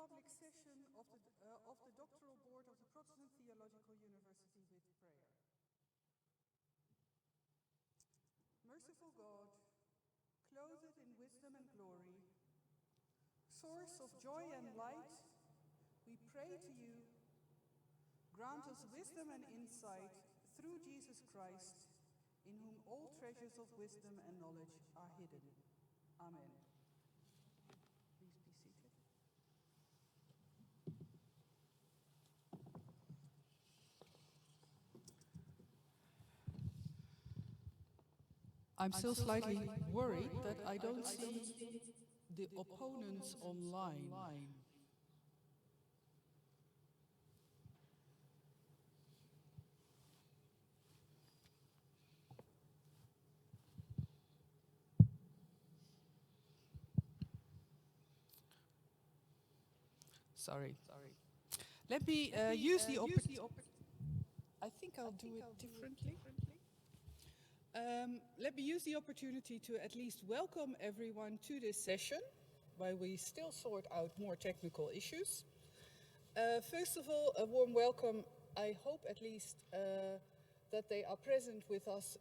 public session of the Doctoral Board of the Protestant Theological University with prayer. Merciful God, clothed in wisdom and glory, source of joy and light, we pray to you, grant us wisdom and insight through Jesus Christ, in whom all treasures of wisdom and knowledge are hidden. Amen. Please be seated. I'm still slightly worried that I don't see the opponents online. Sorry. Let me use the opportunity. I think I'll do it differently. Let me use the opportunity to at least welcome everyone to this session, while we still sort out more technical issues. First of all, a warm welcome. I hope at least that they are present with us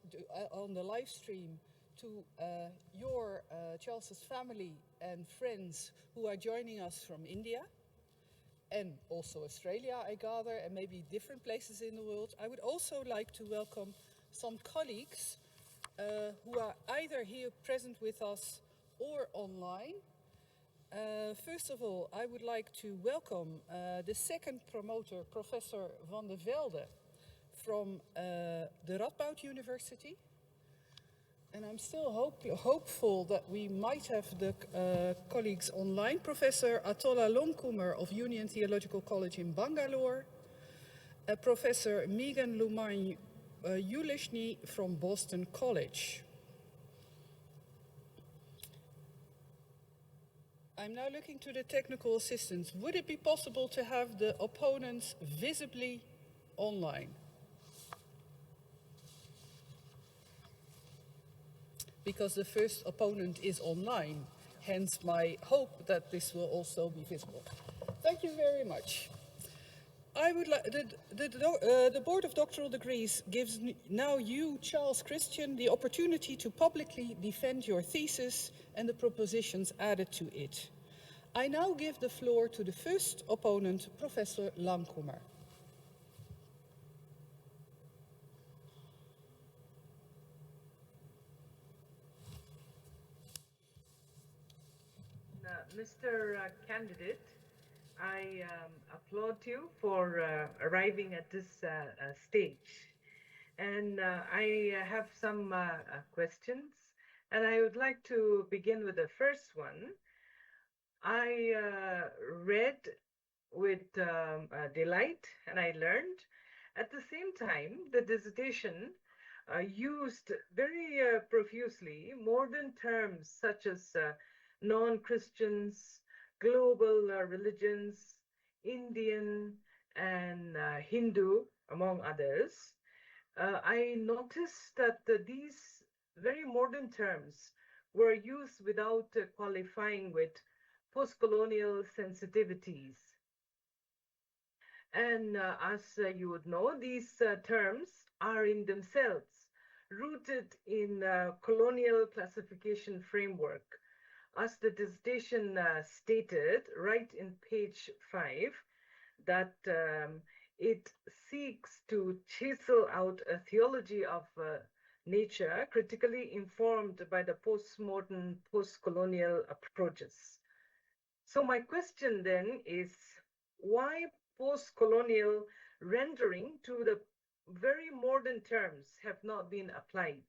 on the live stream to your Charles's family and friends who are joining us from India and also Australia, I gather, and maybe different places in the world. I would also like to welcome some colleagues who are either here present with us or online. First of all, I would like to welcome the second promoter, Professor van der Velde from the Radboud University. And I'm still hopeful that we might have the colleagues online. Professor Atolla Longkumer of Union Theological College in Bangalore. Professor Megan Lumagne Ulishny from Boston College. I'm now looking to the technical assistants. Would it be possible to have the opponents visibly online? Because the first opponent is online, hence my hope that this will also be visible. Thank you very much. I would like the Board of Doctoral Degrees gives now you, Charles Christian, the opportunity to publicly defend your thesis and the propositions added to it. I now give the floor to the first opponent, Professor Longkumer. Mr. Candidate, I applaud you for arriving at this stage. And I have some questions, and I would like to begin with the first one. I read with delight, and I learned. At the same time, the dissertation used very profusely modern terms such as non-Christians, global religions, Indian and Hindu, among others. I noticed that these very modern terms were used without qualifying with post-colonial sensitivities. And as you would know, these terms are in themselves rooted in colonial classification framework. As the dissertation stated right in page 5, that it seeks to chisel out a theology of nature critically informed by the postmodern, post-colonial approaches. So my question then is, why post-colonial rendering to the very modern terms have not been applied?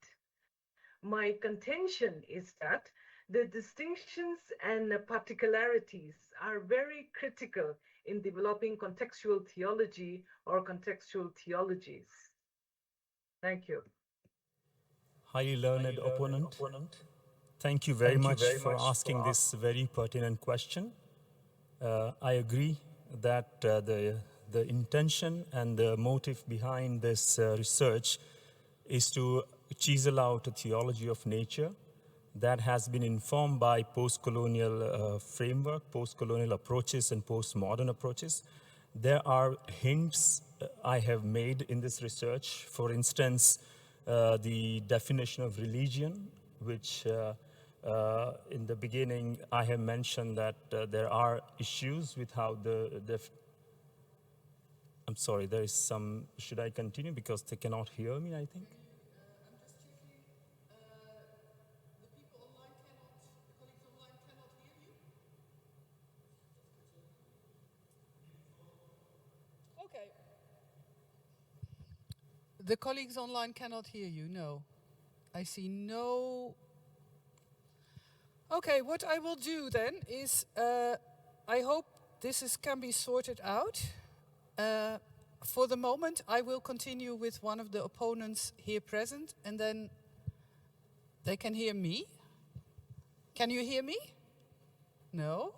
My contention is that the distinctions and particularities are very critical in developing contextual theology or contextual theologies. Thank you. Highly learned opponent. Thank you very much for asking this very pertinent question. I agree that the intention and the motive behind this research is to chisel out a theology of nature that has been informed by post-colonial framework, post-colonial approaches, and postmodern approaches. There are hints I have made in this research. For instance, the definition of religion, which in the beginning I have mentioned that there are issues with how I'm sorry, there is some, should I continue? Because they cannot hear me, I think. I'm just checking. The people online cannot, the colleagues online cannot hear you? Okay. The colleagues online cannot hear you, no. I see no. Okay, what I will do then is, I hope this can be sorted out. For the moment, I will continue with one of the opponents here present, and then they can hear me. Can you hear me? No?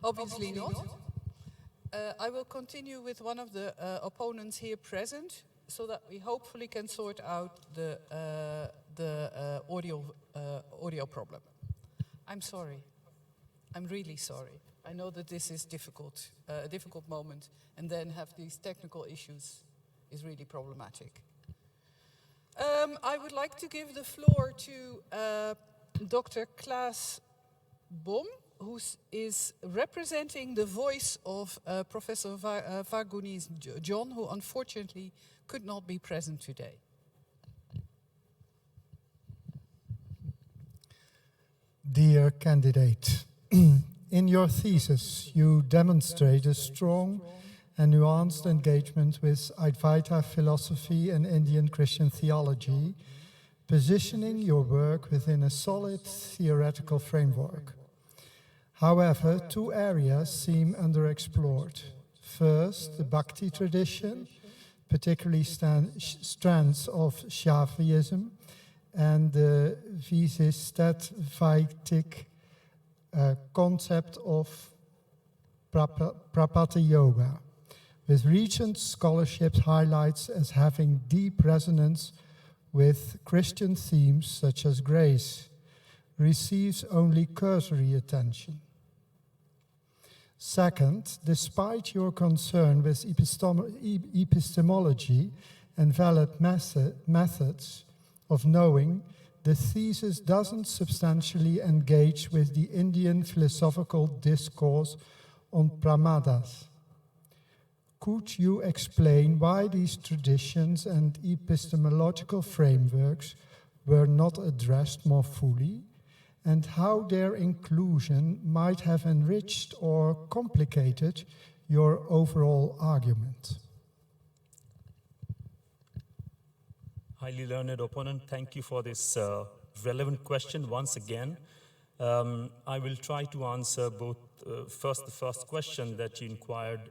Obviously not. I will continue with one of the opponents here present, so that we hopefully can sort out the audio problem. I'm sorry. I'm really sorry. I know that this is difficult, a difficult moment, and then have these technical issues is really problematic. I would like to give the floor to Dr. Klaas Bom, who is representing the voice of Professor Varghese John, who unfortunately could not be present today. Dear candidate, in your thesis, you demonstrate a strong and nuanced engagement with Advaita philosophy and Indian Christian theology, positioning your work within a solid theoretical framework. However, two areas seem underexplored. First, the Bhakti tradition, particularly strands of Shaivism, and the Visishtadvaitic concept of Prapatti Yoga, with recent scholarship highlights as having deep resonance with Christian themes such as grace, receives only cursory attention. Second, despite your concern with epistemology and valid methods of knowing, the thesis doesn't substantially engage with the Indian philosophical discourse on pramadas. Could you explain why these traditions and epistemological frameworks were not addressed more fully, and how their inclusion might have enriched or complicated your overall argument? Highly learned opponent, thank you for this relevant question once again. I will try to answer both. First, the first question that you inquired.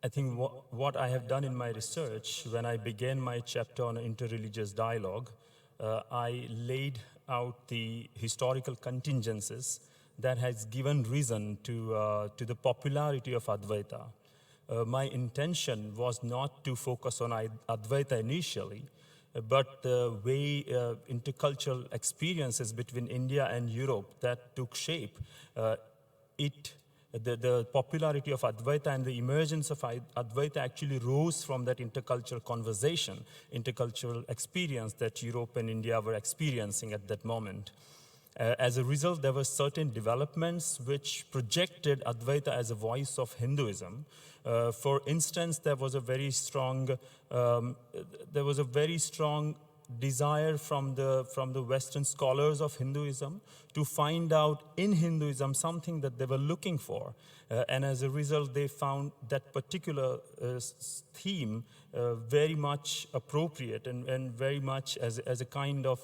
I think what I have done in my research, when I began my chapter on interreligious dialogue, I laid out the historical contingencies that has given reason to the popularity of Advaita. My intention was not to focus on Advaita initially, but the way intercultural experiences between India and Europe that took shape, the popularity of Advaita and the emergence of Advaita actually rose from that intercultural conversation, intercultural experience that Europe and India were experiencing at that moment. As a result, there were certain developments which projected Advaita as a voice of Hinduism. For instance, there was a very strong desire from the Western scholars of Hinduism to find out in Hinduism something that they were looking for. And as a result, they found that particular theme very much appropriate and very much as a kind of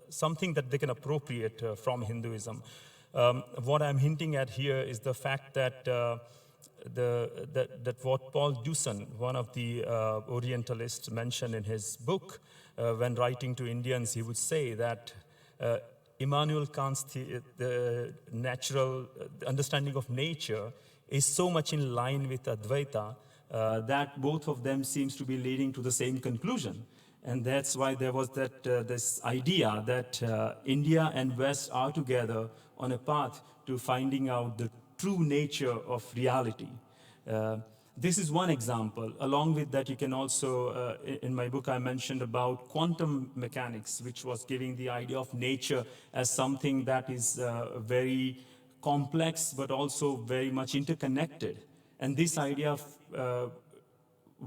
something that they can appropriate from Hinduism. What I'm hinting at here is the fact that that what Paul Dusson, one of the Orientalists, mentioned in his book, when writing to Indians, he would say that Immanuel Kant's the natural understanding of nature is so much in line with Advaita that both of them seems to be leading to the same conclusion. And that's why there was that this idea that India and West are together on a path to finding out the true nature of reality. This is one example. Along with that, you can also, in my book, I mentioned about quantum mechanics, which was giving the idea of nature as something that is very complex, but also very much interconnected. And this idea of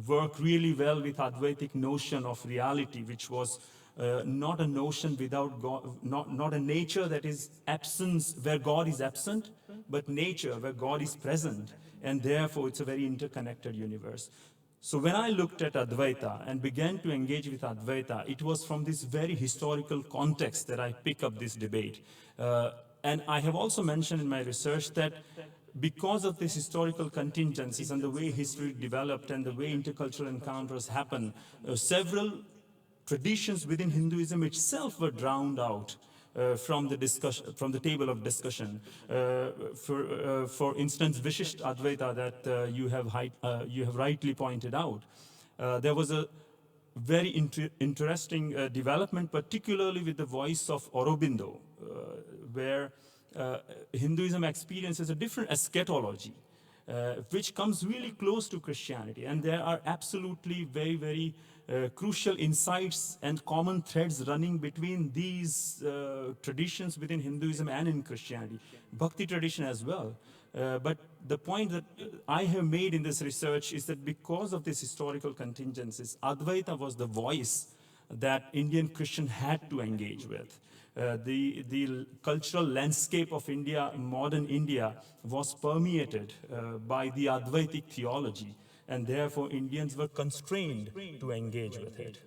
work really well with Advaitic notion of reality, which was not a notion without God, not a nature that is absence, where God is absent, but nature where God is present. And therefore, it's a very interconnected universe. So when I looked at Advaita and began to engage with Advaita, it was from this very historical context that I pick up this debate. And I have also mentioned in my research that because of these historical contingencies and the way history developed and the way intercultural encounters happen, several traditions within Hinduism itself were drowned out from the discussion, from the table of discussion. For instance, Vishisht Advaita that you have rightly pointed out. There was a very interesting development, particularly with the voice of Aurobindo, where Hinduism experiences a different eschatology, which comes really close to Christianity. And there are absolutely very, very crucial insights and common threads running between these traditions within Hinduism and in Christianity, Bhakti tradition as well. But the point that I have made in this research is that because of these historical contingencies, Advaita was the voice that Indian Christian had to engage with. The cultural landscape of India, modern India, was permeated by the Advaitic theology, and therefore Indians were constrained to engage with it.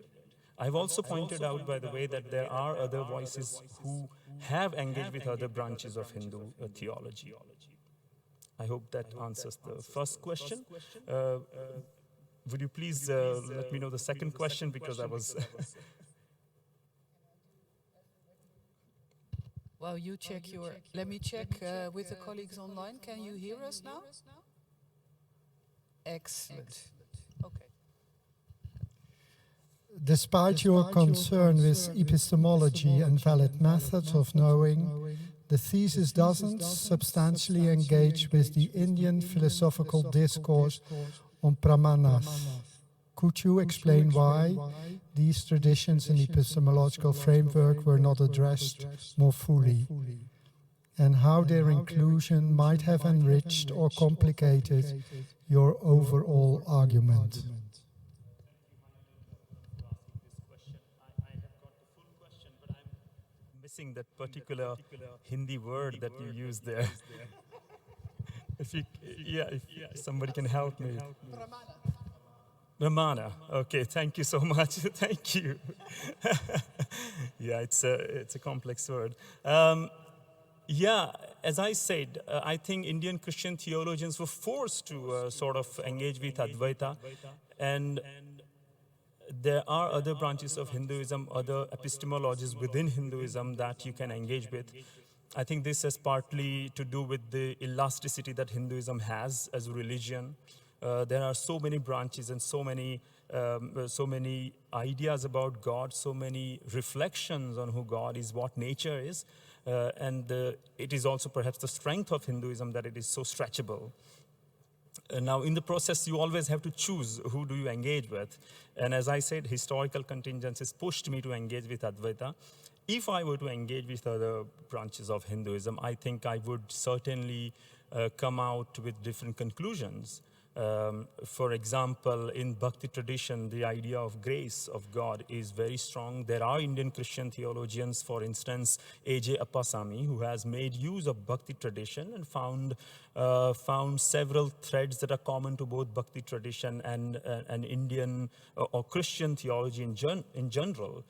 I've also pointed out, by the way, that there are other voices who have engaged with other branches of Hindu theology. I hope that answers the first question. Would you please let me know the second question, because I was... Well, you check your... Let me check with the colleagues online. Can you hear us now? Excellent. Okay. Despite your concern with epistemology and valid methods of knowing, the thesis doesn't substantially engage with the Indian philosophical discourse on pramanas. Could you explain why these traditions in epistemological framework were not addressed more fully, and how their inclusion might have enriched or complicated your overall argument? Missing that particular Hindi word that you used there. If somebody can help me. Ramana. Okay, thank you so much. Thank you. Yeah, it's a complex word. As I said, I think Indian Christian theologians were forced to sort of engage with Advaita, and there are other branches of Hinduism, other epistemologies within Hinduism that you can engage with. I think this has partly to do with the elasticity that Hinduism has as a religion. There are so many branches and so many ideas about God, so many reflections on who God is, what nature is, and it is also perhaps the strength of Hinduism that it is so stretchable. Now, in the process, you always have to choose who do you engage with. And as I said, historical contingencies pushed me to engage with Advaita. If I were to engage with other branches of Hinduism, I think I would certainly come out with different conclusions. For example, in Bhakti tradition, the idea of grace of God is very strong. There are Indian Christian theologians, for instance, A.J. Appasamy, who has made use of Bhakti tradition and found several threads that are common to both Bhakti tradition and Indian or Christian theology in general.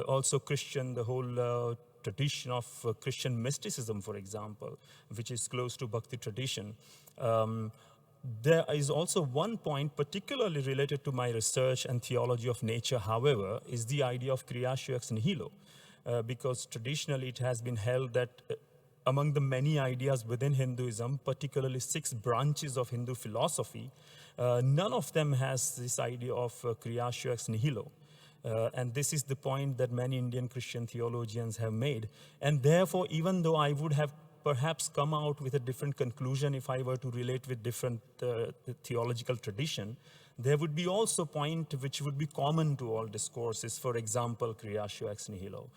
Also Christian, the whole tradition of Christian mysticism, for example, which is close to Bhakti tradition. There is also one point particularly related to my research and theology of nature, however, is the idea of creatio ex nihilo, because traditionally it has been held that among the many ideas within Hinduism, particularly 6 branches of Hindu philosophy, none of them has this idea of creatio ex nihilo. And this is the point that many Indian Christian theologians have made. And therefore, even though I would have perhaps come out with a different conclusion if I were to relate with different theological tradition, there would be also point which would be common to all discourses. For example, creatio ex nihilo.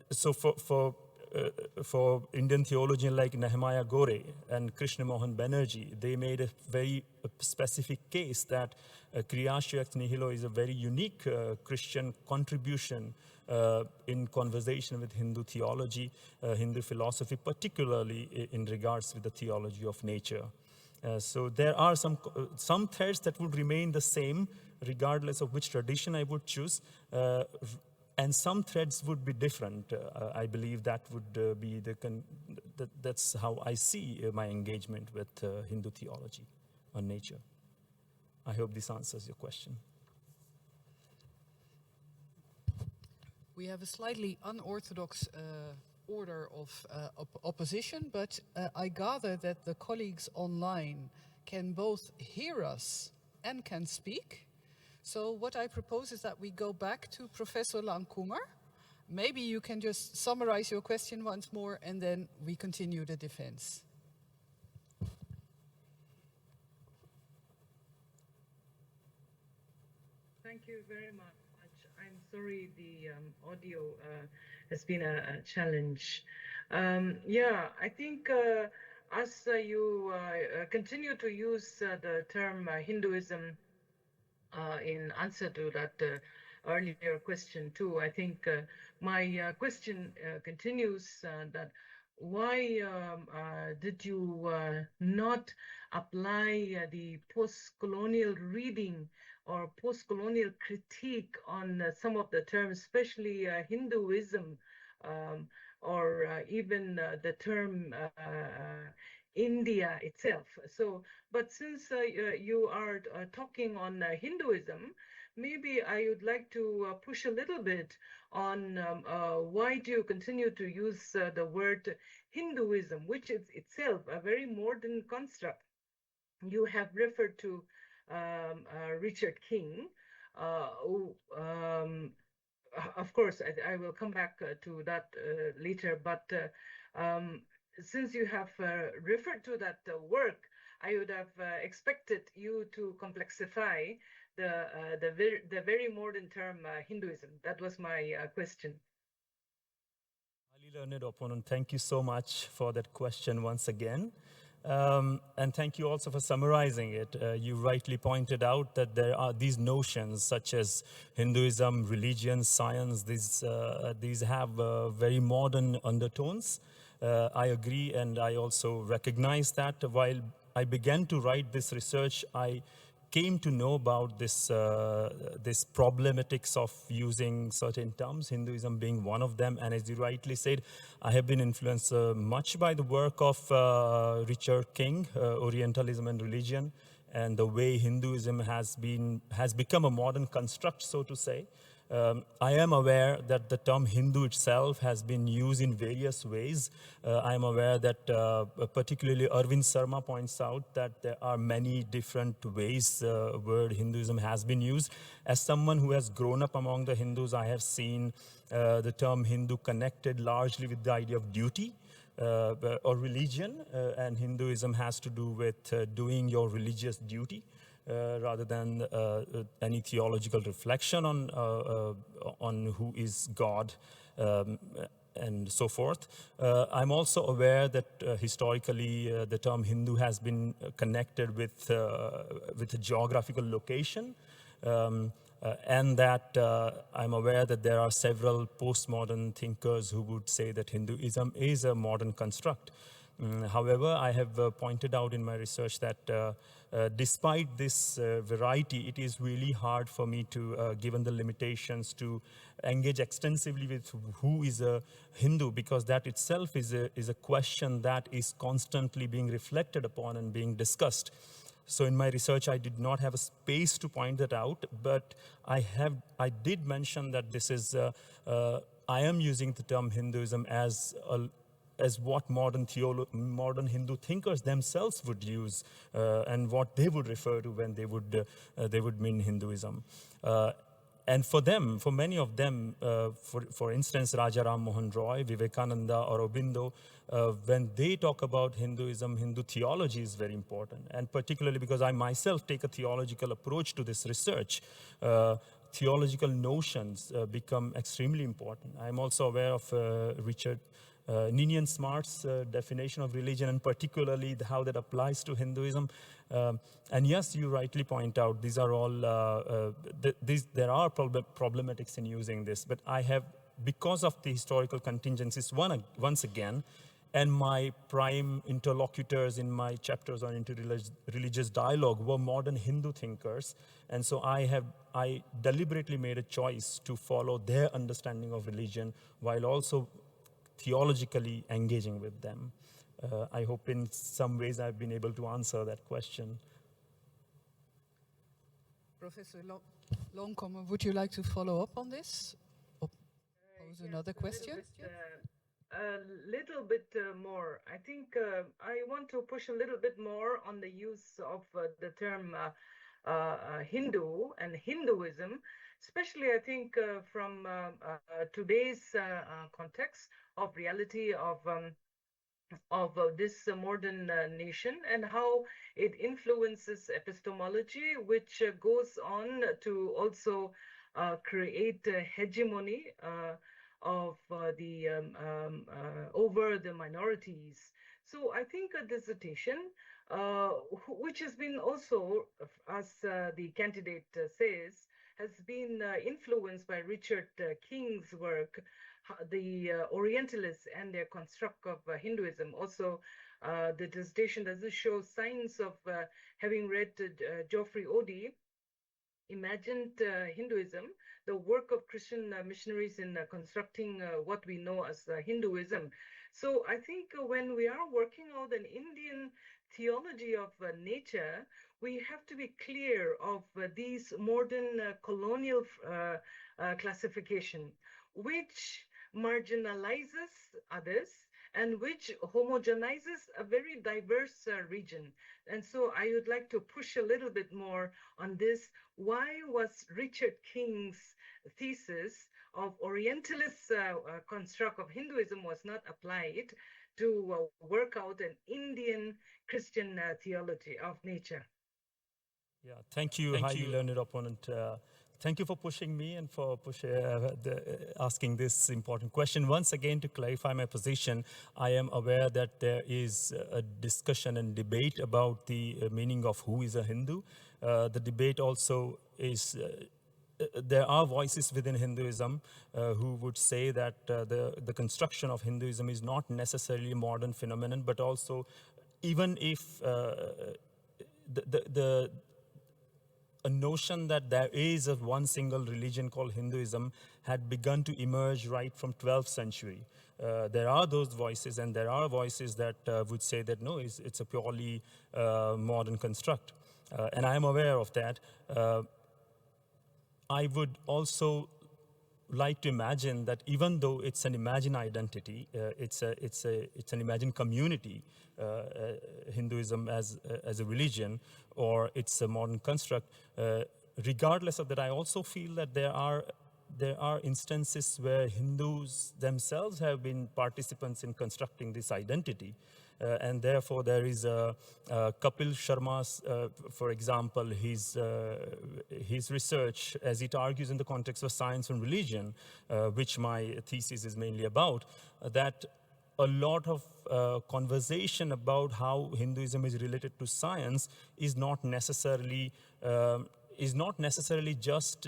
So for Indian theologian like Nehemiah Gore and Krishna Mohan Banerjee, they made a very specific case that creatio ex nihilo is a very unique Christian contribution in conversation with Hindu theology, Hindu philosophy, particularly in regards with the theology of nature. So there are some threads that would remain the same regardless of which tradition I would choose. And some threads would be different. I believe that would be that's how I see my engagement with Hindu theology on nature. I hope this answers your question. We have a slightly unorthodox order of opposition, but I gather that the colleagues online can both hear us and can speak. So what I propose is that we go back to Professor Lamkumar. Maybe you can just summarize your question once more, and then we continue the defense. Thank you very much. I'm sorry the audio has been a challenge. Yeah, I think as you continue to use the term Hinduism in answer to that earlier question too, I think my question continues that why did you not apply the post-colonial reading or post-colonial critique on some of the terms, especially Hinduism, or even the term India itself? So, but since you are talking on Hinduism, maybe I would like to push a little bit on why do you continue to use the word Hinduism, which is itself a very modern construct. You have referred to Richard King, who, of course, I will come back to that later, but since you have referred to that work, I would have expected you to complexify the very modern term Hinduism. That was my question. Highly learned opponent, thank you so much for that question once again. And thank you also for summarizing it. You rightly pointed out that there are these notions such as Hinduism, religion, science, these have very modern undertones. I agree, and I also recognize that. While I began to write this research, I came to know about this problematics of using certain terms, Hinduism being one of them. And as you rightly said, I have been influenced much by the work of Richard King, Orientalism and Religion, and the way Hinduism has become a modern construct, so to say. I am aware that the term Hindu itself has been used in various ways. I am aware that particularly Arvind Sharma points out that there are many different ways word Hinduism has been used. As someone who has grown up among the Hindus, I have seen the term Hindu connected largely with the idea of duty. Or religion, and Hinduism has to do with doing your religious duty. Rather than any theological reflection on who is God and so forth. I'm also aware that historically the term Hindu has been connected with a geographical location, and that I'm aware that there are several postmodern thinkers who would say that Hinduism is a modern construct. However, I have pointed out in my research that despite this variety, it is really hard for me to, given the limitations, to engage extensively with who is a Hindu, because that itself is a question that is constantly being reflected upon and being discussed. So in my research, I did not have a space to point that out, but I did mention that this is, I am using the term Hinduism as as what modern Hindu thinkers themselves would use and what they would refer to when they would mean Hinduism. And for them, for many of them, for instance, Raja Ram Mohan Roy, Vivekananda, or Aurobindo, when they talk about Hinduism, Hindu theology is very important. And particularly because I myself take a theological approach to this research, theological notions become extremely important. I'm also aware of Richard Ninian Smart's definition of religion, and particularly how that applies to Hinduism. And yes, you rightly point out, these are all, there are problematics in using this, but I have, because of the historical contingencies, once again, and my prime interlocutors in my chapters on interreligious dialogue were modern Hindu thinkers. And so I deliberately made a choice to follow their understanding of religion while also theologically engaging with them. I hope in some ways I've been able to answer that question. Professor Longcomer, would you like to follow up on this? Or pose another question? A little bit more. I think I want to push a little bit more on the use of the term Hindu and Hinduism, especially I think from today's context of reality of this modern nation and how it influences epistemology, which goes on to also create a hegemony of the over the minorities. So I think a dissertation, which has been also, as the candidate says, has been influenced by Richard King's work, the Orientalists and their construct of Hinduism. Also, the dissertation does show signs of having read Geoffrey Odie, Imagined Hinduism, the work of Christian missionaries in constructing what we know as Hinduism. So I think when we are working out an Indian theology of nature, we have to be clear of these modern colonial classification, which marginalizes others and which homogenizes a very diverse region. And so I would like to push a little bit more on this. Why was Richard King's thesis of Orientalist construct of Hinduism was not applied to work out an Indian Christian theology of nature? Yeah, thank you, highly learned opponent. Thank you for pushing me and for asking this important question. Once again, to clarify my position, I am aware that there is a discussion and debate about the meaning of who is a Hindu. The debate also is, there are voices within Hinduism who would say that the construction of Hinduism is not necessarily a modern phenomenon, but also even if a notion that there is one single religion called Hinduism had begun to emerge right from 12th century. There are those voices, and there are voices that would say that no, it's a purely modern construct. And I am aware of that. I would also like to imagine that even though it's an imagined identity, it's an imagined community, Hinduism as a religion, or it's a modern construct. Regardless of that, I also feel that there are instances where Hindus themselves have been participants in constructing this identity. And therefore, there is Kapil Sharma's, for example, his research, as it argues in the context of science and religion, which my thesis is mainly about, that a lot of conversation about how Hinduism is related to science is not necessarily just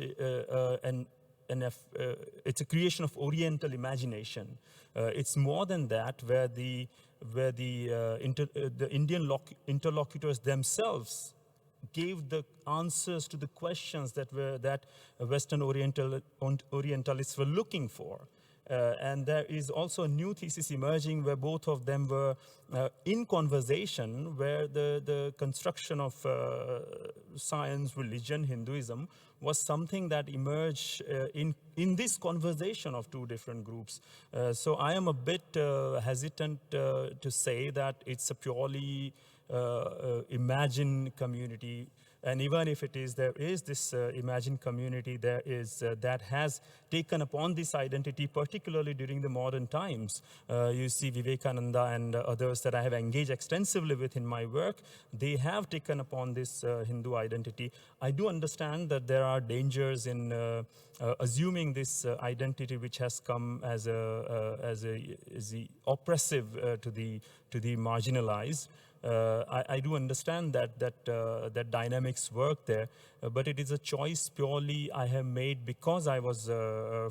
it's a creation of Oriental imagination. It's more than that, where the Indian interlocutors themselves gave the answers to the questions that Western Orientalists were looking for. And there is also a new thesis emerging where both of them were in conversation, where the construction of science, religion, Hinduism was something that emerged in this conversation of two different groups. So I am a bit hesitant to say that it's a purely imagined community. And even if it is, there is this imagined community that has taken upon this identity, particularly during the modern times. You see Vivekananda and others that I have engaged extensively with in my work, they have taken upon this Hindu identity. I do understand that there are dangers in assuming this identity, which has come as a oppressive to the marginalized. I do understand that dynamics work there, but it is a choice purely I have made because I was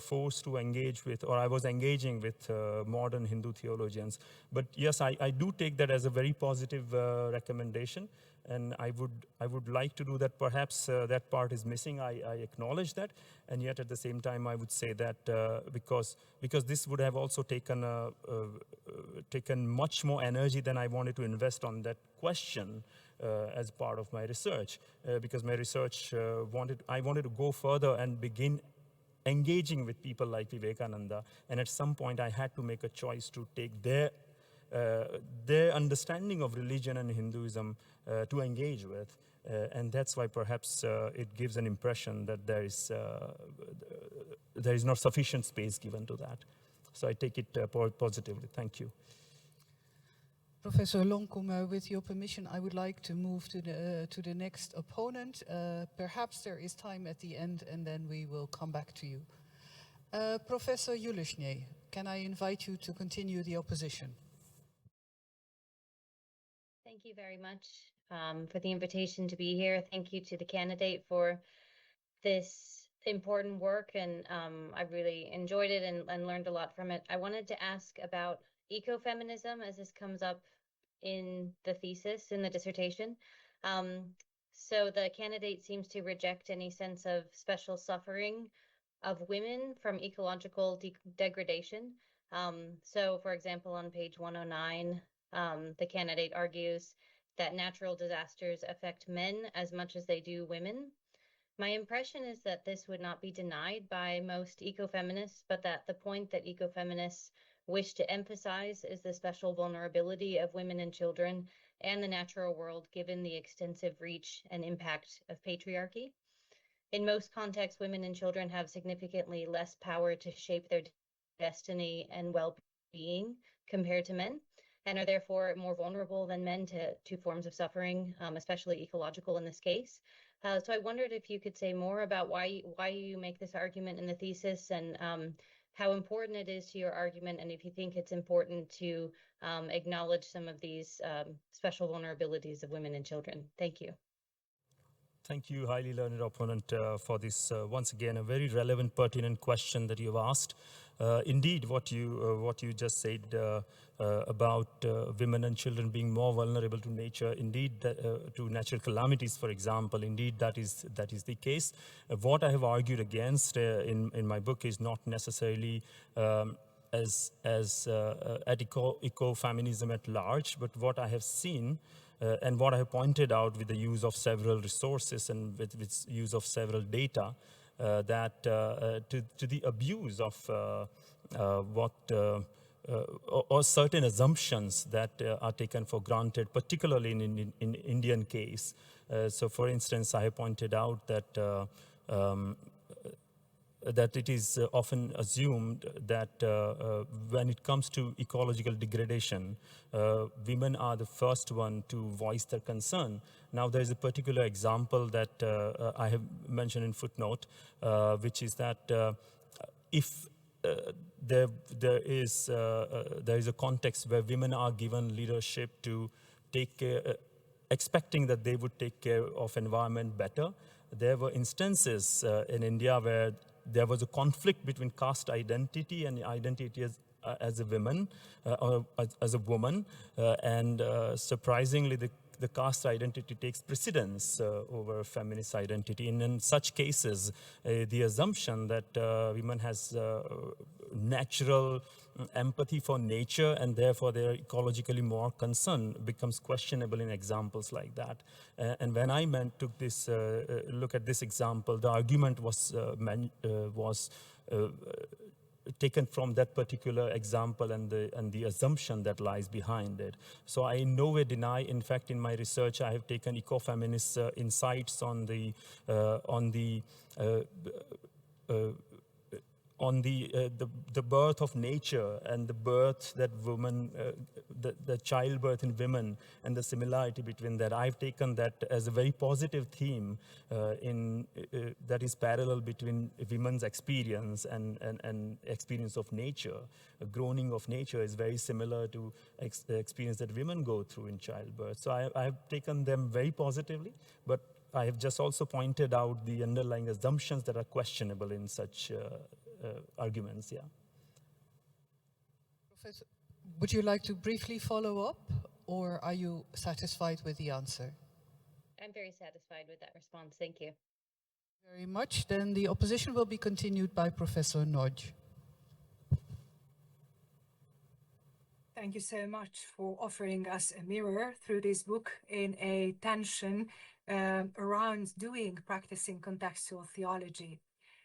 forced to engage with, or I was engaging with modern Hindu theologians. But yes, I do take that as a very positive recommendation, and I would like to do that. Perhaps that part is missing. I acknowledge that, and yet at the same time I would say that because this would have also taken much more energy than I wanted to invest on that question as part of my research, because my research I wanted to go further and begin engaging with people like Vivekananda, and at some point I had to make a choice to take their understanding of religion and Hinduism to engage with. And that's why perhaps it gives an impression that there is not sufficient space given to that. So I take it positively. Thank you. Professor Longkom, with your permission, I would like to move to the next opponent. Perhaps there is time at the end, and then we will come back to you. Professor Julesny, can I invite you to continue the opposition? Thank you very much for the invitation to be here. Thank you to the candidate for this important work, and I really enjoyed it and learned a lot from it. I wanted to ask about ecofeminism, as this comes up in the thesis, in the dissertation. So the candidate seems to reject any sense of special suffering of women from ecological degradation. So, for example, on page 109, the candidate argues that natural disasters affect men as much as they do women. My impression is that this would not be denied by most ecofeminists, but that the point that ecofeminists wish to emphasize is the special vulnerability of women and children and the natural world, given the extensive reach and impact of patriarchy. In most contexts, women and children have significantly less power to shape their destiny and well-being compared to men, and are therefore more vulnerable than men to forms of suffering, especially ecological in this case. So I wondered if you could say more about why you make this argument in the thesis, and how important it is to your argument, and if you think it's important to acknowledge some of these special vulnerabilities of women and children. Thank you. Thank you, highly learned opponent, for this, once again, a very relevant, pertinent question that you've asked. Indeed, what you just said about women and children being more vulnerable to nature, indeed, to natural calamities, for example, indeed, that is the case. What I have argued against in my book is not necessarily as at ecofeminism at large, but what I have seen and what I have pointed out with the use of several resources and with use of several data, that to the abuse of or certain assumptions that are taken for granted, particularly in Indian case. So, for instance, I have pointed out that that it is often assumed that when it comes to ecological degradation, women are the first one to voice their concern. Now, there is a particular example that I have mentioned in footnote, which is that if there is a context where women are given leadership to take care, expecting that they would take care of environment better, there were instances in India where there was a conflict between caste identity and identity as a woman, or as a woman, and surprisingly, the caste identity takes precedence over feminist identity. And in such cases, the assumption that women has natural empathy for nature, and therefore they're ecologically more concerned, becomes questionable in examples like that. And when I took this look at this example, the argument was taken from that particular example and the assumption that lies behind it. So I in no way deny. In fact, in my research, I have taken ecofeminist insights on the birth of nature and the birth that women, the childbirth in women and the similarity between that. I've taken that as a very positive theme that is parallel between women's experience and experience of nature. A groaning of nature is very similar to the experience that women go through in childbirth. So I have taken them very positively, but I have just also pointed out the underlying assumptions that are questionable in such arguments, yeah. Professor, would you like to briefly follow up, or are you satisfied with the answer? I'm very satisfied with that response. Thank you. Very much. Then the opposition will be continued by Professor Nodge. Thank you so much for offering us a mirror through this book in a tension around practicing contextual theology.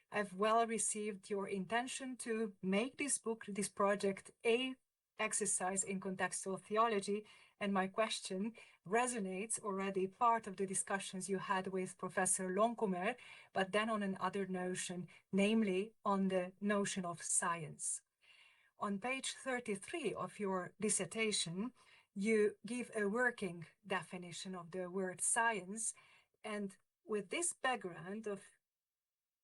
I've well received your intention to make this book, this project, a exercise in contextual theology, and my question resonates already part of the discussions you had with Professor Loncomer, but then on another notion, namely on the notion of science. On page 33 of your dissertation, you give a working definition of the word science, and with this background of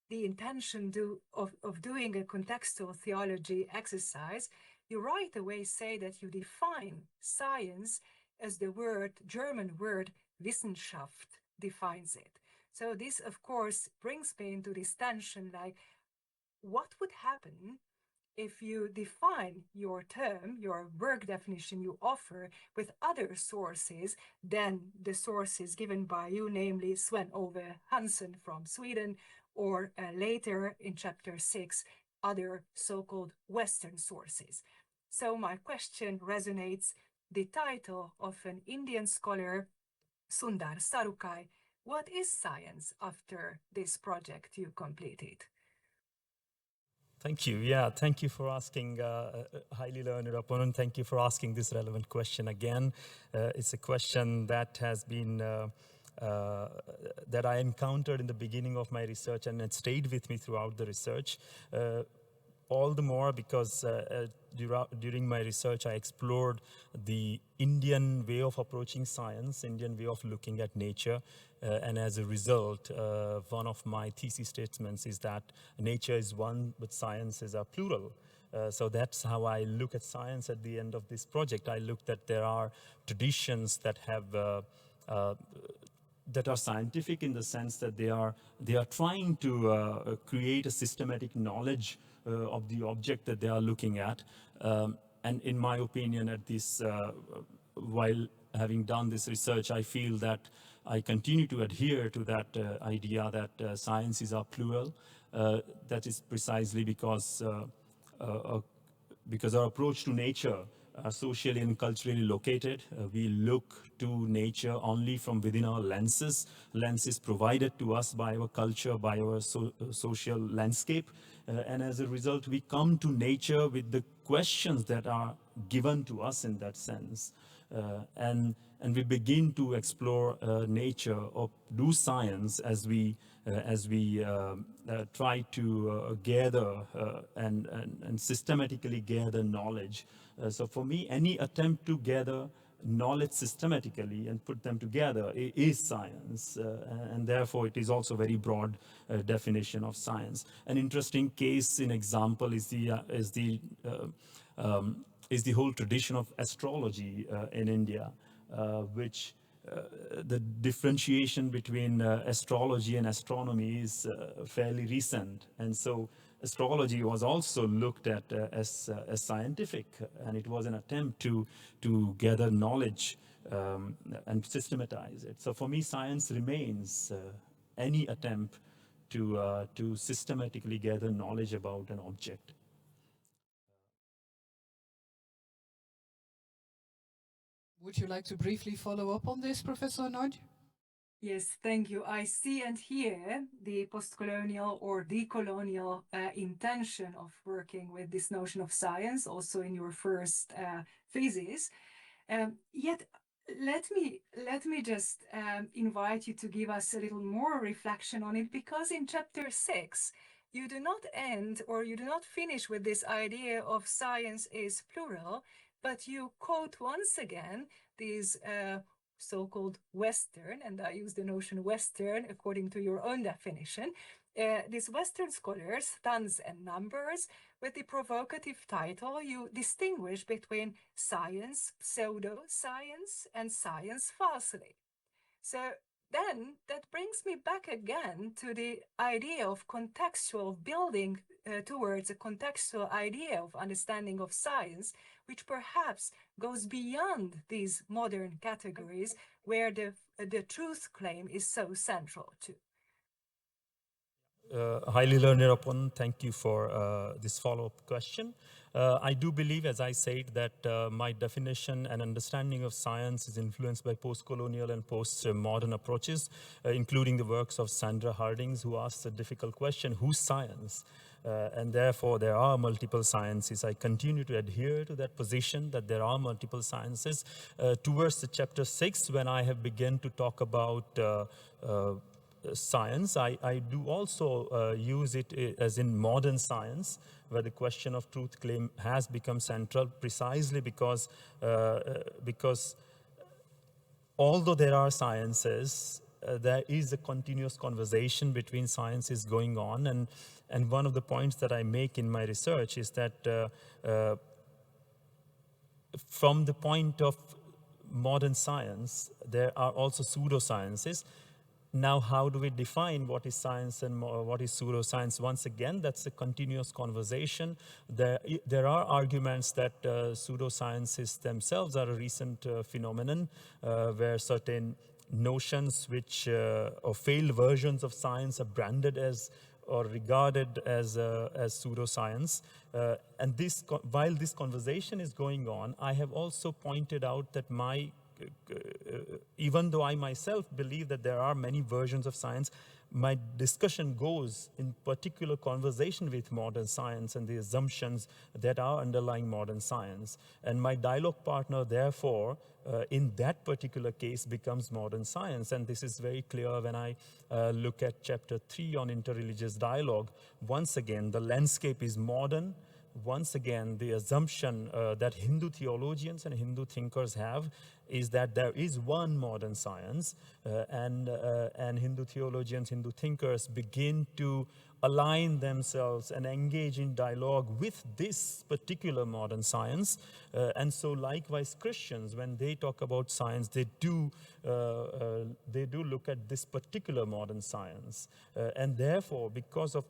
the intention of doing a contextual theology exercise, you right away say that you define science as the German word Wissenschaft defines it. So this, of course, brings me into this tension, like, what would happen if you define your term, your work definition you offer, with other sources than the sources given by you, namely Sven Ove Hansen from Sweden, or later in chapter 6, other so-called Western sources. So my question resonates the title of an Indian scholar, Sundar Sarukai. What is science after this project you completed? Thank you. Yeah, thank you for asking, highly learned opponent. Thank you for asking this relevant question again. It's a question that has been, that I encountered in the beginning of my research, and it stayed with me throughout the research. All the more because during my research, I explored the Indian way of approaching science, Indian way of looking at nature. And as a result, one of my thesis statements is that nature is one, but science is a plural. So that's how I look at science at the end of this project. I looked at there are traditions that have that are scientific in the sense that they are trying to create a systematic knowledge of the object that they are looking at. And in my opinion, at this, while having done this research, I feel that I continue to adhere to that idea that science is a plural. That is precisely because our approach to nature are socially and culturally located. We look to nature only from within our lenses provided to us by our culture, by our social landscape. And as a result, we come to nature with the questions that are given to us in that sense. And we begin to explore nature or do science as we try to gather and systematically gather knowledge. So for me, any attempt to gather knowledge systematically and put them together is science, and therefore it is also a very broad definition of science. An interesting case in example is the whole tradition of astrology in India, which the differentiation between astrology and astronomy is fairly recent, and so astrology was also looked at as scientific, and it was an attempt to gather knowledge and systematize it. So for me, science remains any attempt to systematically gather knowledge about an object. Would you like to briefly follow up on this, Professor Nodge? Yes, thank you. I see and hear the post-colonial or decolonial intention of working with this notion of science, also in your first thesis. Yet, let me just invite you to give us a little more reflection on it, because in chapter 6, you do not end or you do not finish with this idea of science is plural, but you quote once again these so-called Western, and I use the notion Western according to your own definition, these Western scholars, tons and numbers, with the provocative title, you distinguish between science, pseudoscience, and science falsely. So then that brings me back again to the idea of contextual building towards a contextual idea of understanding of science, which perhaps goes beyond these modern categories where the truth claim is so central to. Highly learned opponent, thank you for this follow-up question. I do believe, as I said, that my definition and understanding of science is influenced by post-colonial and post-modern approaches, including the works of Sandra Harding, who asks a difficult question, who's science? And therefore, there are multiple sciences. I continue to adhere to that position that there are multiple sciences. Towards the chapter 6, when I have begun to talk about science, I do also use it as in modern science, where the question of truth claim has become central, precisely because although there are sciences, there is a continuous conversation between sciences going on, and one of the points that I make in my research is that from the point of modern science, there are also pseudosciences. Now, how do we define what is science and what is pseudoscience? Once again, that's a continuous conversation. There are arguments that pseudosciences themselves are a recent phenomenon where certain notions or failed versions of science are branded as or regarded as pseudoscience. And while this conversation is going on, I have also pointed out that even though I myself believe that there are many versions of science, my discussion goes in particular conversation with modern science and the assumptions that are underlying modern science. And my dialogue partner, therefore, in that particular case becomes modern science. And this is very clear when I look at chapter 3 on interreligious dialogue. Once again, the landscape is modern. Once again, the assumption that Hindu theologians and Hindu thinkers have is that there is one modern science, and Hindu theologians, Hindu thinkers begin to align themselves and engage in dialogue with this particular modern science. And so likewise Christians, when they talk about science, they do look at this particular modern science. And therefore, because of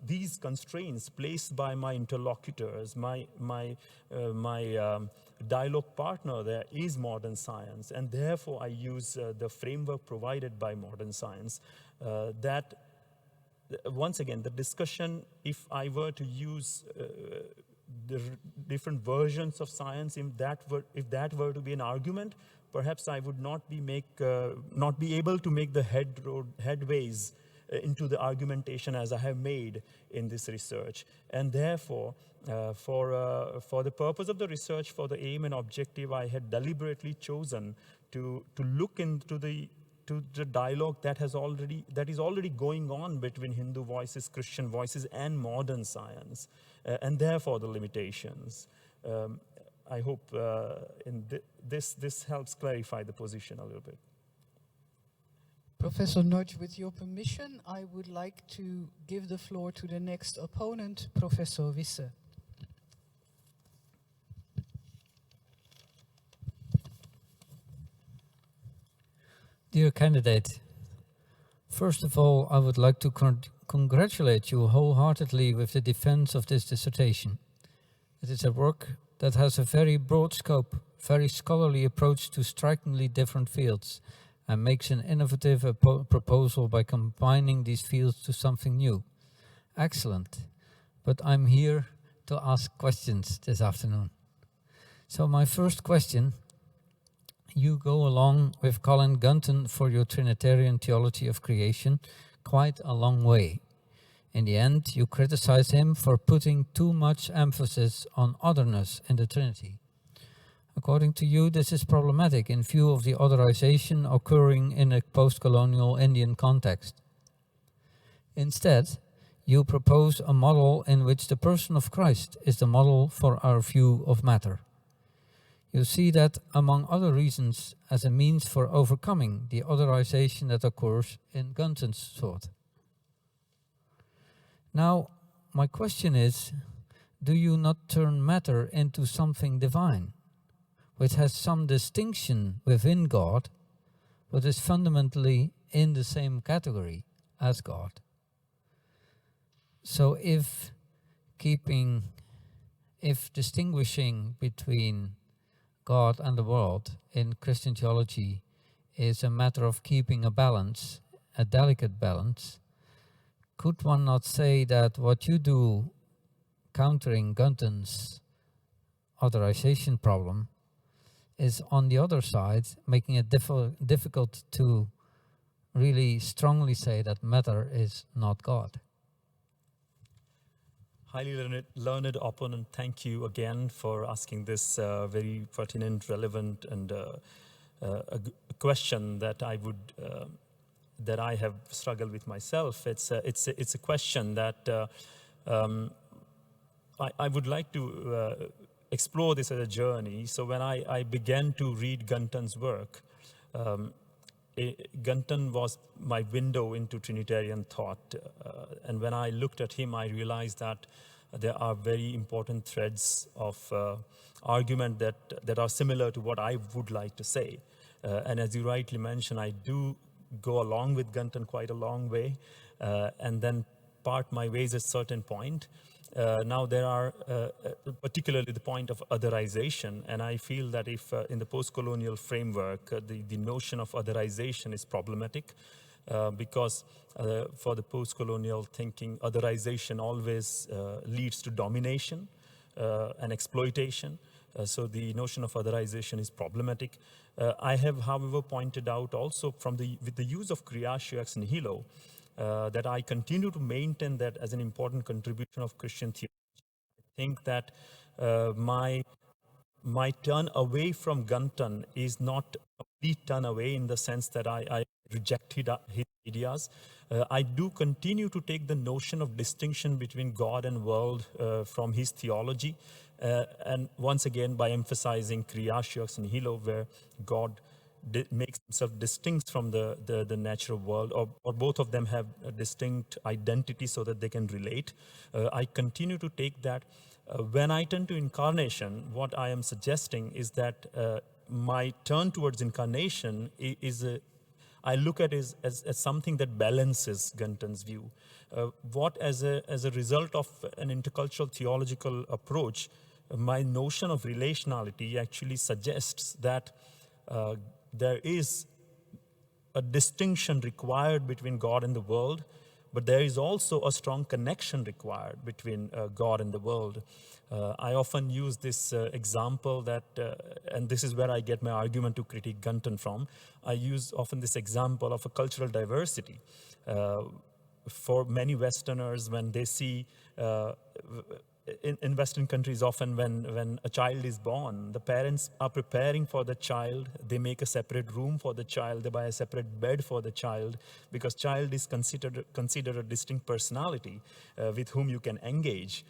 these constraints placed by my interlocutors, my dialogue partner there is modern science, and therefore I use the framework provided by modern science. That once again, the discussion, if I were to use the different versions of science, if that were to be an argument, perhaps I would not be able to make the headways into the argumentation as I have made in this research. And therefore, for the purpose of the research, for the aim and objective, I had deliberately chosen to look into the dialogue that is already going on between Hindu voices, Christian voices, and modern science, and therefore the limitations. I hope this helps clarify the position a little bit. Professor Nodge, with your permission, I would like to give the floor to the next opponent, Professor Wisse. Dear candidate, first of all, I would like to congratulate you wholeheartedly with the defense of this dissertation. It is a work that has a very broad scope, very scholarly approach to strikingly different fields, and makes an innovative proposal by combining these fields to something new. Excellent. But I'm here to ask questions this afternoon. So my first question you go along with Colin Gunton for your Trinitarian theology of creation quite a long way. In the end, you criticize him for putting too much emphasis on otherness in the Trinity. According to you, this is problematic in view of the otherization occurring in a post-colonial Indian context. Instead, you propose a model in which the person of Christ is the model for our view of matter. You see that, among other reasons, as a means for overcoming the otherization that occurs in Gunton's thought. Now, my question is, do you not turn matter into something divine, which has some distinction within God, but is fundamentally in the same category as God? So if distinguishing between God and the world in Christian theology is a matter of keeping a balance, a delicate balance, could one not say that what you do countering Gunton's authorization problem is on the other side making it difficult to really strongly say that matter is not God? Highly learned opponent, thank you again for asking this very pertinent, relevant, and a question that I have struggled with myself. It's a question that I would like to explore this as a journey. So when I began to read Gunton's work, Gunton was my window into Trinitarian thought. And when I looked at him, I realized that there are very important threads of argument that are similar to what I would like to say. And as you rightly mentioned, I do go along with Gunton quite a long way, and then part my ways at a certain point. Now there are particularly the point of otherization, and I feel that if in the post-colonial framework, the notion of otherization is problematic, because for the post-colonial thinking, otherization always leads to domination and exploitation. So the notion of otherization is problematic. I have, however, pointed out also with the use of creatio ex nihilo, that I continue to maintain that as an important contribution of Christian theology. I think that my turn away from Gunton is not a complete turn away in the sense that I rejected his ideas. I do continue to take the notion of distinction between God and world from his theology, and once again by emphasizing creatio ex nihilo, where God makes himself distinct from the natural world, or both of them have a distinct identity so that they can relate. I continue to take that. When I turn to incarnation, what I am suggesting is that my turn towards incarnation I look at it as something that balances Gunton's view. What as a result of an intercultural theological approach, my notion of relationality actually suggests that there is a distinction required between God and the world, but there is also a strong connection required between God and the world. I often use this example that, and this is where I get my argument to critique Gunton from. I use often this example of a cultural diversity. For many Westerners, when they see in Western countries, often when a child is born, the parents are preparing for the child. They make a separate room for the child. They buy a separate bed for the child, because child is considered a distinct personality with whom you can engage.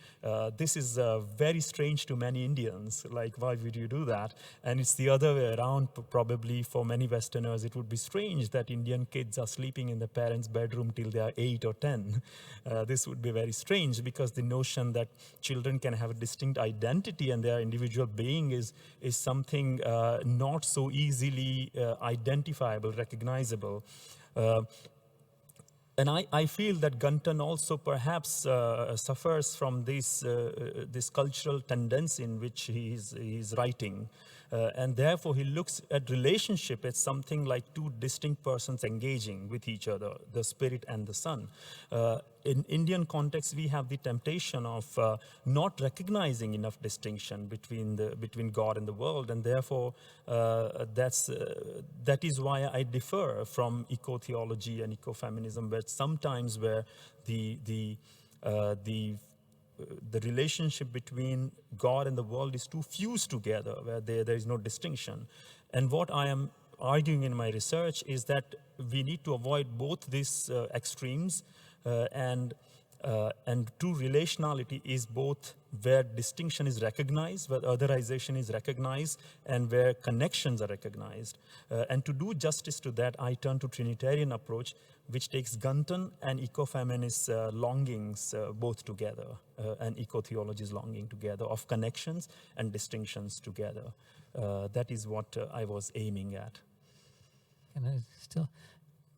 This is very strange to many Indians. Like, why would you do that? And it's the other way around. Probably for many Westerners, it would be strange that Indian kids are sleeping in the parents' bedroom till they are 8 or 10. This would be very strange, because the notion that children can have a distinct identity and their individual being is something not so easily identifiable, recognizable. And I feel that Gunton also perhaps suffers from this cultural tendency in which he is writing. And therefore, he looks at relationship as something like two distinct persons engaging with each other, the spirit and the son. In Indian context, we have the temptation of not recognizing enough distinction between God and the world, and therefore that is why I differ from eco-theology and ecofeminism, where sometimes where the relationship between God and the world is too fused together, where there is no distinction. And what I am arguing in my research is that we need to avoid both these extremes, and true relationality is both where distinction is recognized, where otherization is recognized, and where connections are recognized. And to do justice to that, I turn to Trinitarian approach, which takes Gunton and ecofeminist longings both together, and eco-theology's longing together, of connections and distinctions together. That is what I was aiming at. Can I still?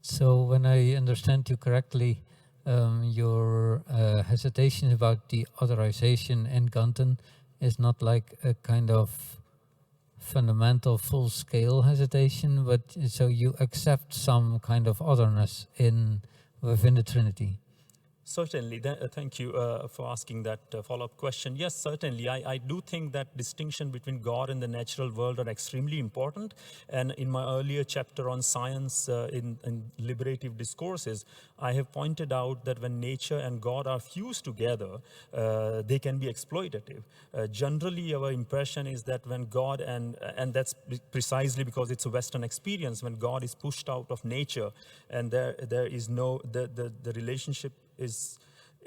So when I understand you correctly, your hesitation about the authorization in Gunton is not like a kind of fundamental full-scale hesitation, but so you accept some kind of otherness within the Trinity. Certainly, thank you for asking that follow-up question. Yes, certainly, I do think that distinction between God and the natural world are extremely important. And in my earlier chapter on science in liberative discourses, I have pointed out that when nature and God are fused together, they can be exploitative. Generally, our impression is that when God, and that's precisely because it's a Western experience, when God is pushed out of nature, and there is no, the relationship is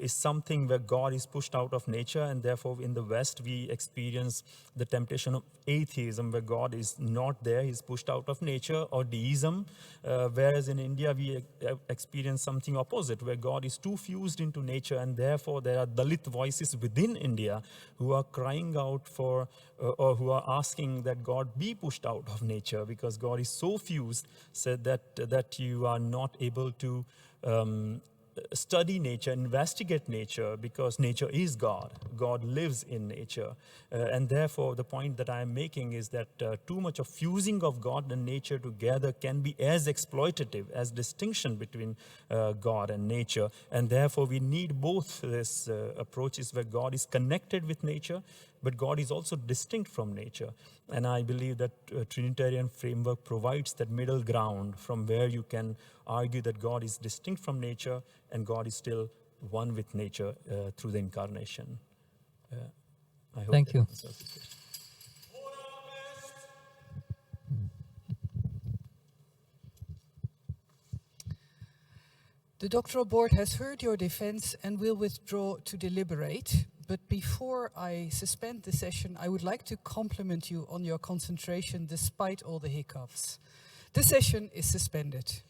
something where God is pushed out of nature, and therefore in the West we experience the temptation of atheism, where God is not there, he's pushed out of nature, or deism, whereas in India we experience something opposite, where God is too fused into nature, and therefore there are Dalit voices within India who are crying out for, or who are asking that God be pushed out of nature, because God is so fused, said that you are not able to study nature, investigate nature, because nature is God. God lives in nature. And therefore, the point that I am making is that too much of fusing of God and nature together can be as exploitative as distinction between God and nature. And therefore, we need both these approaches where God is connected with nature, but God is also distinct from nature. And I believe that Trinitarian framework provides that middle ground from where you can argue that God is distinct from nature and God is still one with nature through the incarnation. I hope Thank you. answers the question. The doctoral board has heard your defense and will withdraw to deliberate. But before I suspend the session, I would like to compliment you on your concentration despite all the hiccups. The session is suspended.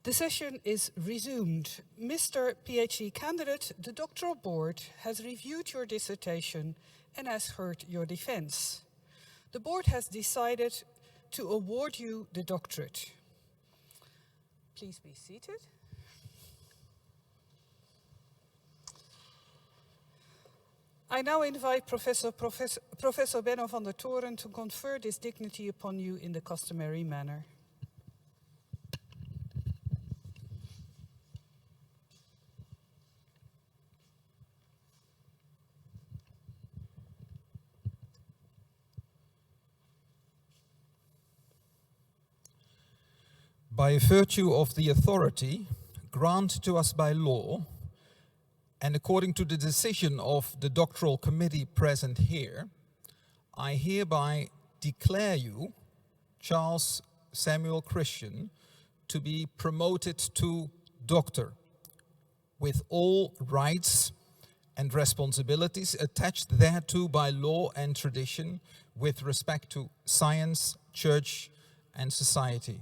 The session is resumed. Mr. PhD candidate, the doctoral board has reviewed your dissertation and has heard your defense. The board has decided to award you the doctorate. Please be seated. I now invite Professor Benno van der Toren to confer this dignity upon you in the customary manner. By virtue of the authority granted to us by law, and according to the decision of the doctoral committee present here, I hereby declare you, Charles Samuel Christian, to be promoted to doctor, with all rights and responsibilities attached thereto by law and tradition with respect to science, church, and society.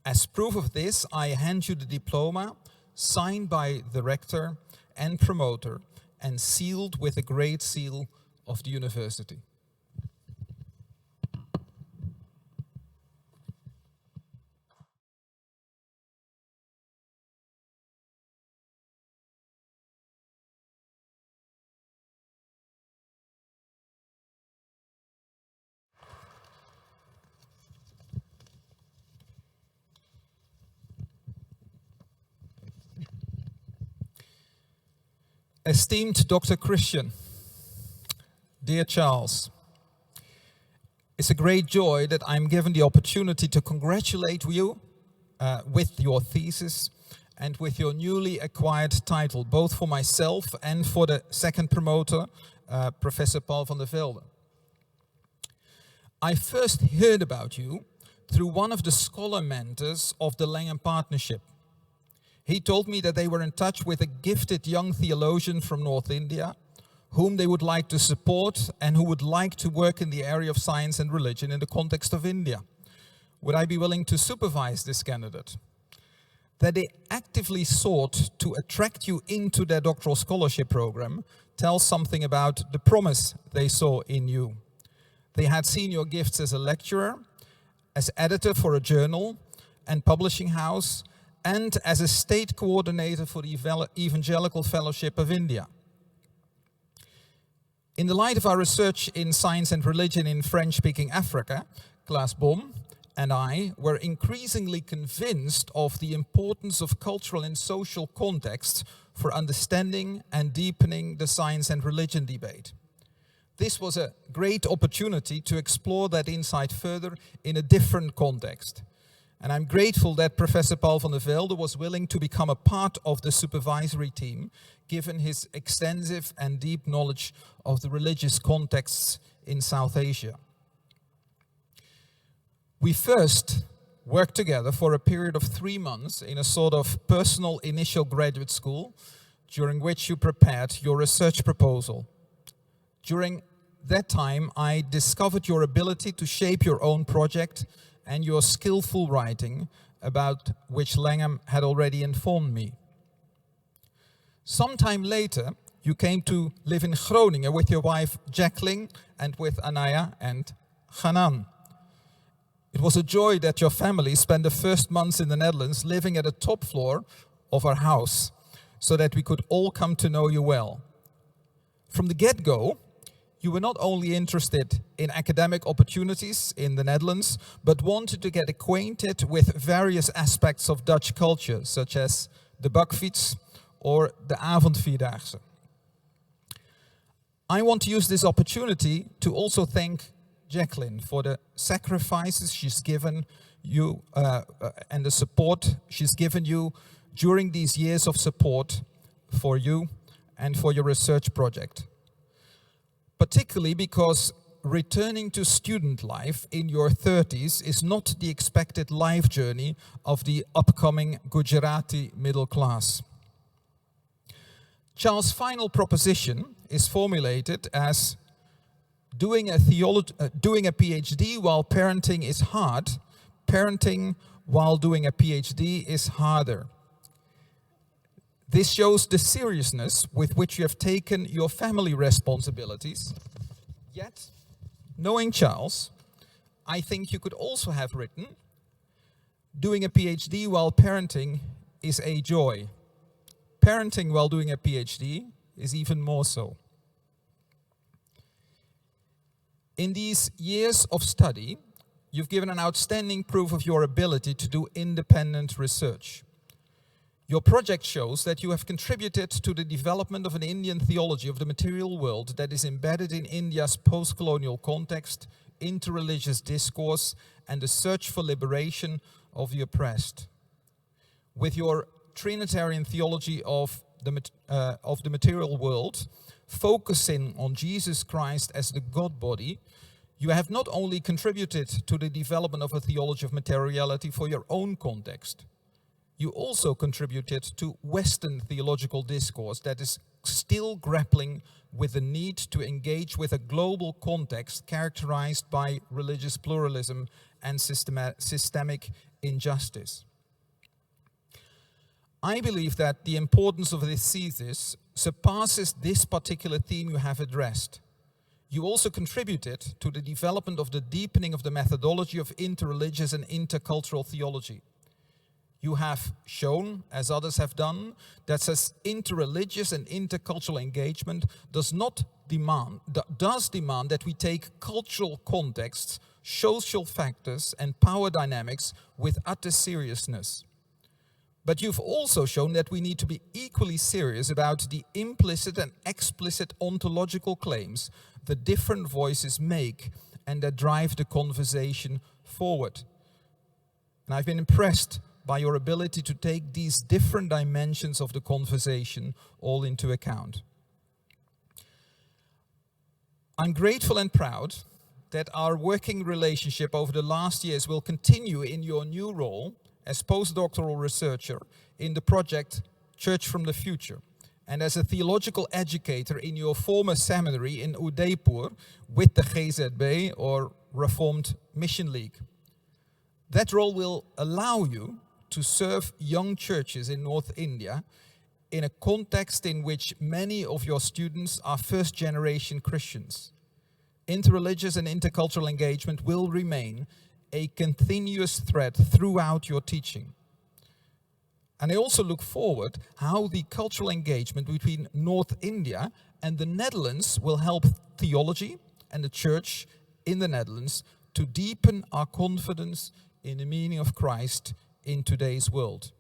As proof of this, I hand you the diploma signed by the rector and promoter and sealed with the great seal of the university. Esteemed Dr. Christian, dear Charles, it's a great joy that I'm given the opportunity to congratulate you with your thesis and with your newly acquired title, both for myself and for the second promoter, Professor Paul van der Velde. I first heard about you through one of the scholar mentors of the Langham Partnership. He told me that they were in touch with a gifted young theologian from North India, whom they would like to support and who would like to work in the area of science and religion in the context of India. Would I be willing to supervise this candidate? That they actively sought to attract you into their doctoral scholarship program tells something about the promise they saw in you. They had seen your gifts as a lecturer, as editor for a journal and publishing house, and as a state coordinator for the Evangelical Fellowship of India. In the light of our research in science and religion in French-speaking Africa, Klaas Boom and I were increasingly convinced of the importance of cultural and social context for understanding and deepening the science and religion debate. This was a great opportunity to explore that insight further in a different context. And I'm grateful that Professor Paul van der Velde was willing to become a part of the supervisory team, given his extensive and deep knowledge of the religious contexts in South Asia. We first worked together for a period of 3 months in a sort of personal initial graduate school, during which you prepared your research proposal. During that time, I discovered your ability to shape your own project and your skillful writing, about which Langham had already informed me. Sometime later, you came to live in Groningen with your wife Jacqueline and with Anaya and Hanan. It was a joy that your family spent the first months in the Netherlands living at the top floor of our house, so that we could all come to know you well. From the get-go, you were not only interested in academic opportunities in the Netherlands, but wanted to get acquainted with various aspects of Dutch culture, such as the bakfiets or the avondvierdaagse. I want to use this opportunity to also thank Jacqueline for the sacrifices she's given you and the support she's given you during these years of support for you and for your research project. Particularly because returning to student life in your 30s is not the expected life journey of the upcoming Gujarati middle class. Charles' final proposition is formulated as doing a PhD while parenting is hard. Parenting while doing a PhD is harder. This shows the seriousness with which you have taken your family responsibilities. Yet, knowing Charles, I think you could also have written, doing a PhD while parenting is a joy. Parenting while doing a PhD is even more so. In these years of study, you've given an outstanding proof of your ability to do independent research. Your project shows that you have contributed to the development of an Indian theology of the material world that is embedded in India's post-colonial context, interreligious discourse, and the search for liberation of the oppressed. With your Trinitarian theology of the material world, focusing on Jesus Christ as the God body, you have not only contributed to the development of a theology of materiality for your own context, you also contributed to Western theological discourse that is still grappling with the need to engage with a global context characterized by religious pluralism and systemic injustice. I believe that the importance of this thesis surpasses this particular theme you have addressed. You also contributed to the development of the deepening of the methodology of interreligious and intercultural theology. You have shown, as others have done, that says interreligious and intercultural engagement does demand that we take cultural contexts, social factors, and power dynamics with utter seriousness. But you've also shown that we need to be equally serious about the implicit and explicit ontological claims the different voices make and that drive the conversation forward. And I've been impressed by your ability to take these different dimensions of the conversation all into account. I'm grateful and proud that our working relationship over the last years will continue in your new role as postdoctoral researcher in the project Church from the Future, and as a theological educator in your former seminary in Udaipur with the GZB, or Reformed Mission League. That role will allow you to serve young churches in North India in a context in which many of your students are first-generation Christians. Interreligious and intercultural engagement will remain a continuous thread throughout your teaching. And I also look forward how the cultural engagement between North India and the Netherlands will help theology and the church in the Netherlands to deepen our confidence in the meaning of Christ in today's world.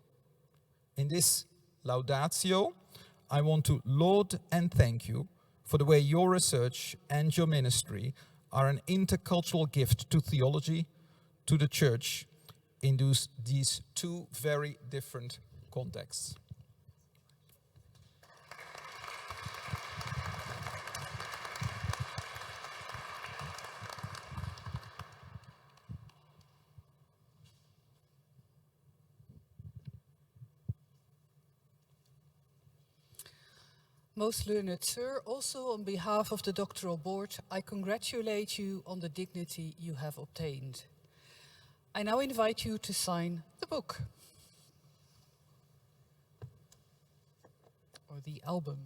In this laudatio, I want to laud and thank you for the way your research and your ministry are an intercultural gift to theology, to the church, in these two very different contexts. Most learned sir, also on behalf of the doctoral board, I congratulate you on the dignity you have obtained. I now invite you to sign the book. Or the album.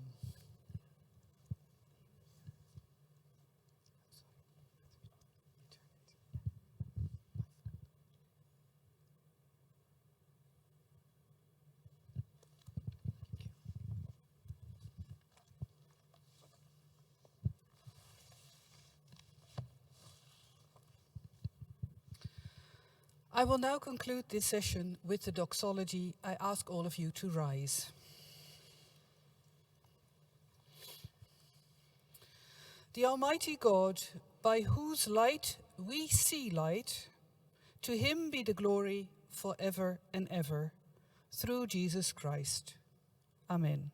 I will now conclude this session with the doxology. I ask all of you to rise. The Almighty God, by whose light we see light, to him be the glory forever and ever, through Jesus Christ. Amen.